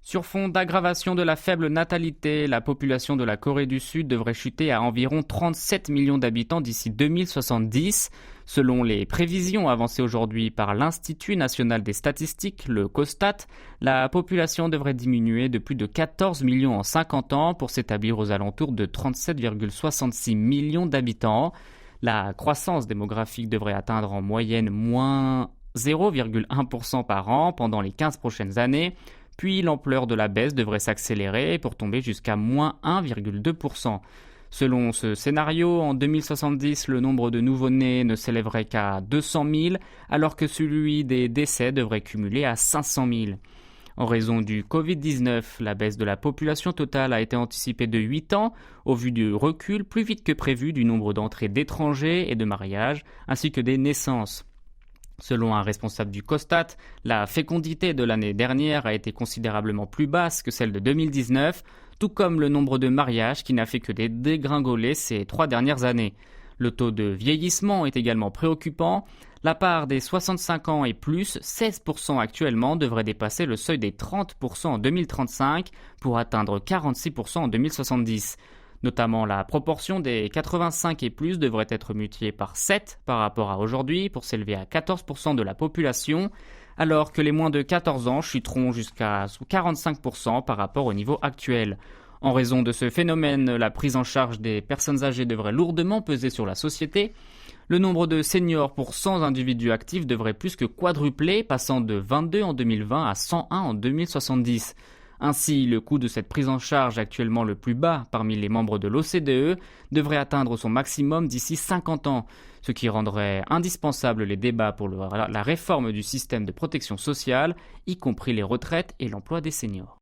Sur fond d'aggravation de la faible natalité, la population de la Corée du Sud devrait chuter à environ 37 millions d'habitants d'ici 2070. Selon les prévisions avancées aujourd'hui par l'Institut national des statistiques, le COSTAT, la population devrait diminuer de plus de 14 millions en 50 ans pour s'établir aux alentours de 37,66 millions d'habitants. La croissance démographique devrait atteindre en moyenne moins 0,1% par an pendant les 15 prochaines années. Puis l'ampleur de la baisse devrait s'accélérer pour tomber jusqu'à moins 1,2%. Selon ce scénario, en 2070, le nombre de nouveau-nés ne s'élèverait qu'à 200 000, alors que celui des décès devrait cumuler à 500 000. En raison du Covid-19, la baisse de la population totale a été anticipée de 8 ans, au vu du recul plus vite que prévu du nombre d'entrées d'étrangers et de mariages, ainsi que des naissances. Selon un responsable du COSTAT, la fécondité de l'année dernière a été considérablement plus basse que celle de 2019, tout comme le nombre de mariages qui n'a fait que dégringoler ces 3 dernières années. Le taux de vieillissement est également préoccupant. La part des 65 ans et plus, 16% actuellement, devrait dépasser le seuil des 30% en 2035 pour atteindre 46% en 2070. Notamment, la proportion des 85 et plus devrait être multipliée par 7 par rapport à aujourd'hui pour s'élever à 14% de la population, alors que les moins de 14 ans chuteront jusqu'à 45% par rapport au niveau actuel. En raison de ce phénomène, la prise en charge des personnes âgées devrait lourdement peser sur la société. Le nombre de seniors pour 100 individus actifs devrait plus que quadrupler, passant de 22 en 2020 à 101 en 2070. Ainsi, le coût de cette prise en charge, actuellement le plus bas parmi les membres de l'OCDE, devrait atteindre son maximum d'ici 50 ans, ce qui rendrait indispensable les débats pour la réforme du système de protection sociale, y compris les retraites et l'emploi des seniors.